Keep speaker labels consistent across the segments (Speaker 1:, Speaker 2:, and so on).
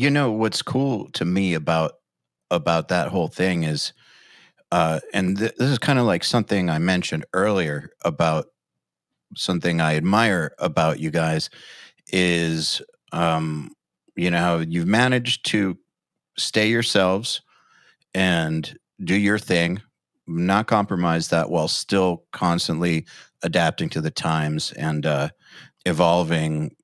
Speaker 1: What's cool to me about that whole thing is, this is kind of like something I mentioned earlier about something I admire about you guys is, um, how you've managed to stay yourselves and do your thing, not compromise that while still constantly adapting to the times and evolving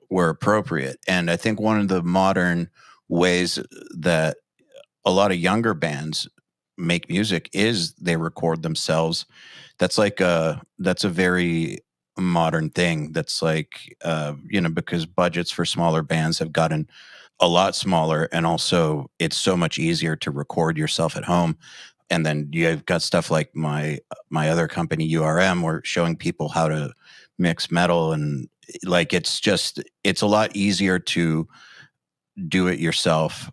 Speaker 1: where appropriate. And I think one of the modern ways that a lot of younger bands make music is they record themselves. That's a very modern thing. That's like because budgets for smaller bands have gotten a lot smaller, and also it's so much easier to record yourself at home. And then you've got stuff like my other company URM, we're showing people how to mix metal, and like it's a lot easier to do it yourself,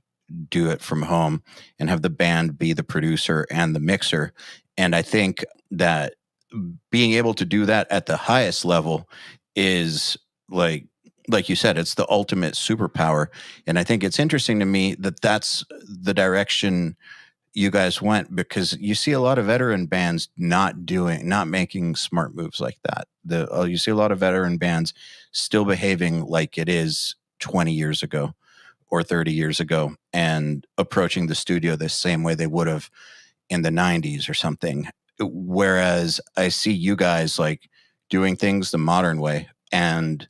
Speaker 1: do it from home, and have the band be the producer and the mixer. And I think that being able to do that at the highest level is like you said, it's the ultimate superpower. And I think it's interesting to me that that's the direction you guys went, because you see a lot of veteran bands not making smart moves like that. You see a lot of veteran bands still behaving like it is 20 years ago or 30 years ago and approaching the studio the same way they would have in the 90s or something. Whereas I see you guys like doing things the modern way and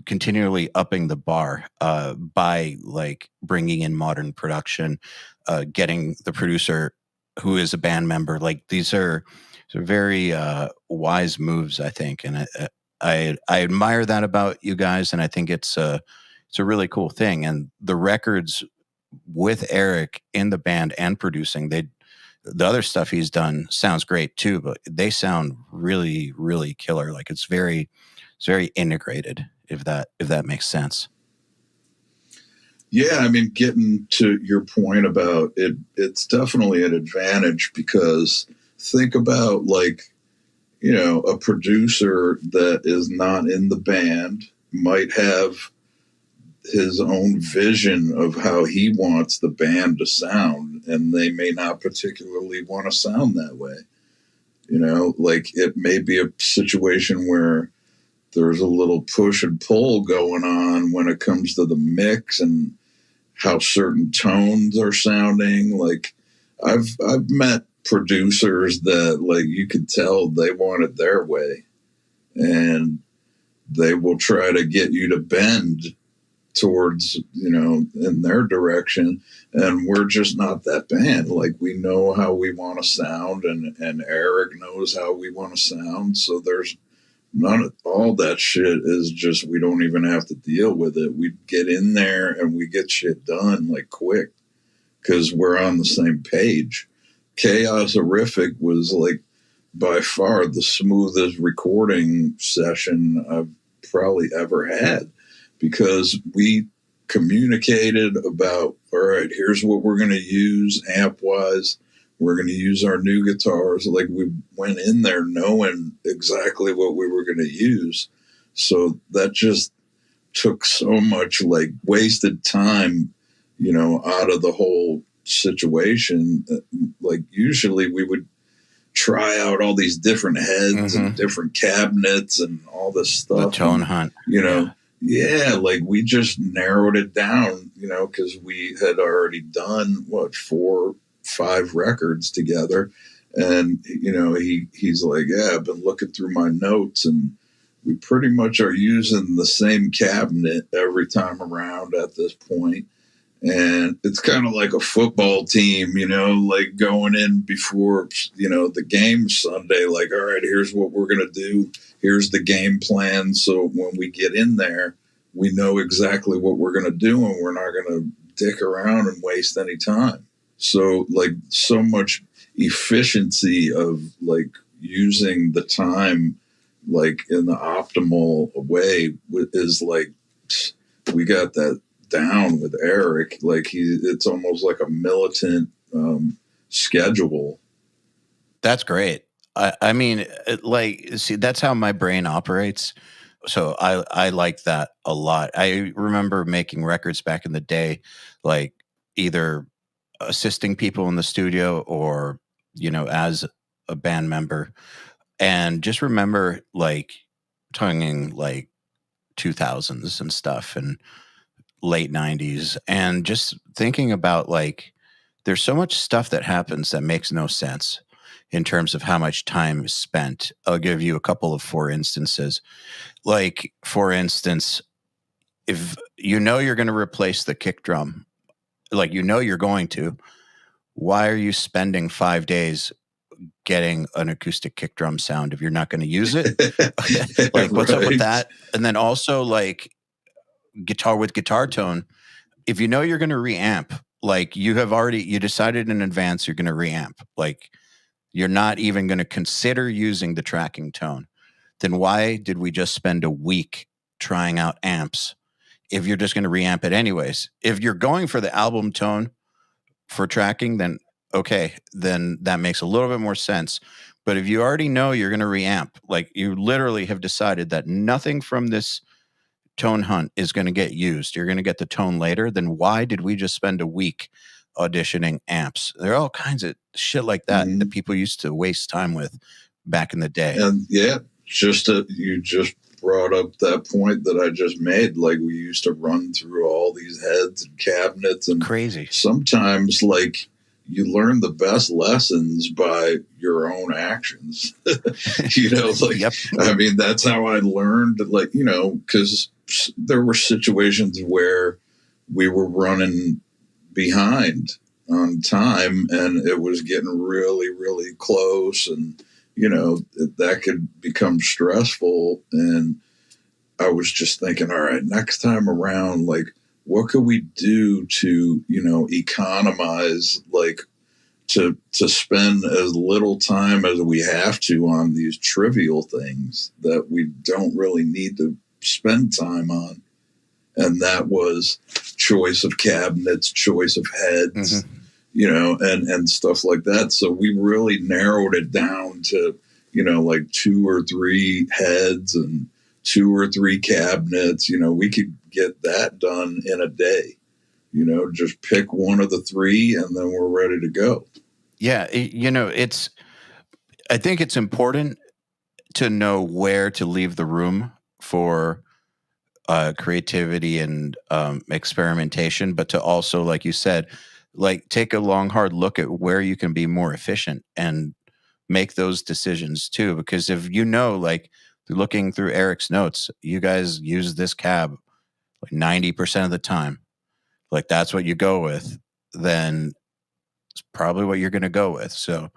Speaker 1: continually upping the bar by like bringing in modern production, getting the producer who is a band member. Like these are very wise moves, I think, and I admire that about you guys, and I think it's a really cool thing. And the records with Eric in the band and producing, the other stuff he's done sounds great too, but they sound really, really killer. Like it's very integrated, if that makes sense.
Speaker 2: Yeah, I mean, getting to your point about it, it's definitely an advantage because think about like, a producer that is not in the band might have his own vision of how he wants the band to sound, and they may not particularly want to sound that way. Like it may be a situation where there's a little push and pull going on when it comes to the mix and how certain tones are sounding. Like I've met producers that like you could tell they want it their way, and they will try to get you to bend towards in their direction, and we're just not that band. Like we know how we want to sound, and Eric knows how we want to sound, so there's none of all that shit is just we don't even have to deal with it. We get in there and we get shit done like quick because we're on the same page. Chaos Horrific was like by far the smoothest recording session I've probably ever had because we communicated about, all right, here's what we're going to use amp wise. We're going to use our new guitars. Like we went in there knowing exactly what we were going to use. So that just took so much like wasted time, out of the whole situation. Like usually we would try out all these different heads and different cabinets and all this stuff.
Speaker 1: The tone hunt.
Speaker 2: Yeah, like we just narrowed it down, because we had already done 4-5 records together. And, he's like, yeah, I've been looking through my notes and we pretty much are using the same cabinet every time around at this point. And it's kind of like a football team, like going in before, the game Sunday, like, all right, here's what we're going to do. Here's the game plan. So when we get in there, we know exactly what we're going to do and we're not going to dick around and waste any time. So like so much efficiency of like using the time like in the optimal way is like, we got that down with Eric. Like it's almost like a militant schedule.
Speaker 1: That's great. I mean, like, see, that's how my brain operates. So I like that a lot. I remember making records back in the day, like either assisting people in the studio or, as a band member. And just remember like tonguing like 2000s and stuff and late 90s, and just thinking about like there's so much stuff that happens that makes no sense in terms of how much time is spent. I'll give you a couple of for instances. Like, for instance, if you know you're going to replace the kick drum, like you're going to, why are you spending 5 days getting an acoustic kick drum sound if you're not going to use it? Like, what's up with
Speaker 2: Right.
Speaker 1: that? And then also like guitar with guitar tone, if you know you're going to reamp, like you decided in advance you're going to reamp, like you're not even going to consider using the tracking tone, then why did we just spend a week trying out amps if you're just going to reamp it anyways? If you're going for the album tone for tracking, then okay, then that makes a little bit more sense. But if you already know you're going to reamp, like you literally have decided that nothing from this tone hunt is going to get used, you're going to get the tone later, then why did we just spend a week auditioning amps? There are all kinds of shit like that that
Speaker 2: Mhm.
Speaker 1: people used to waste time with back in the day.
Speaker 2: And yeah, you just brought up that point that I just made. Like, we used to run through all these heads and cabinets, and
Speaker 1: Crazy.
Speaker 2: sometimes like you learn the best lessons by your own actions. Like,
Speaker 1: Yep.
Speaker 2: I mean, that's how I learned, like, because there were situations where we were running behind on time and it was getting really, really close, and that could become stressful. And I was just thinking, all right, next time around, like, what could we do to, economize, like, to spend as little time as we have to on these trivial things that we don't really need to spend time on. And that was choice of cabinets, choice of heads,
Speaker 1: Mm-hmm.
Speaker 2: and stuff like that. So we really narrowed it down to, like 2 or 3 heads and 2 or 3 cabinets. We could get that done in a day. Just pick one of the 3 and then we're ready to go.
Speaker 1: Yeah, I think it's important to know where to leave the room for creativity and experimentation, but to also, like you said, like take a long, hard look at where you can be more efficient and make those decisions too. Because if like looking through Eric's notes, you guys use this cab like 90% of the time, like that's what you go with, then it's probably what you're going to go with. So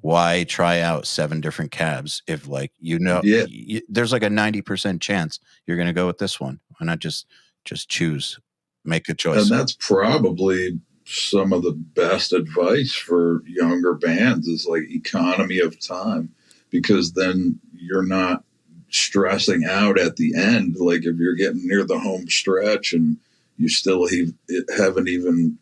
Speaker 1: why try out 7 different cabs if like
Speaker 2: Yeah.
Speaker 1: there's like a 90% chance you're going to go with this one? Why not just choose, make a
Speaker 2: And
Speaker 1: choice?
Speaker 2: that's probably some of the best advice for younger bands is like economy of time, because then you're not stressing out at the end. Like, if you're getting near the home stretch and you still haven't even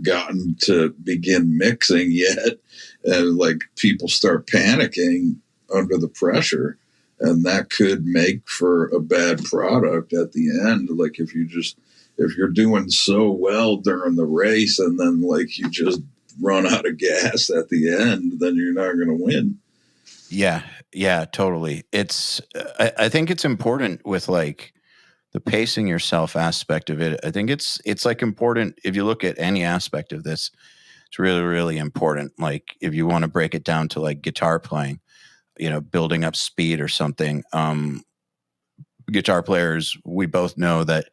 Speaker 2: gotten to begin mixing yet, and like people start panicking under the pressure, and that could make for a bad product at the end. Like, if you're doing so well during the race and then like you just run out of gas at the end, then you're not going to win.
Speaker 1: Yeah, totally. I think it's important with like the pacing yourself aspect of it. I think it's like important if you look at any aspect of this. It's really, really important. Like if you want to break it down to like guitar playing, building up speed or something. Guitar players, we both know that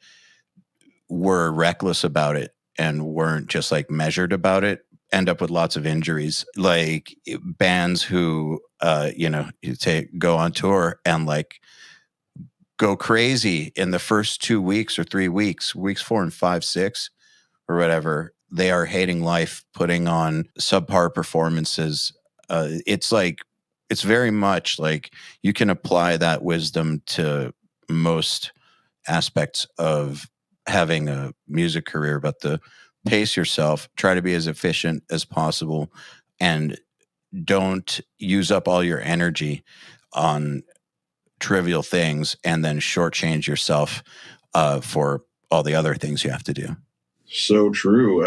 Speaker 1: were reckless about it and weren't just like measured about it, end up with lots of injuries. Like bands who you go on tour and like go crazy in the first 2 weeks or 3 weeks, weeks 4 and 5 6 or whatever, they are hating life, putting on subpar performances. It's like it's very much like you can apply that wisdom to most aspects of having a music career, but the pace yourself, try to be as efficient as possible, and don't use up all your energy on trivial things and then shortchange yourself for all the other things you have to do.
Speaker 2: So true.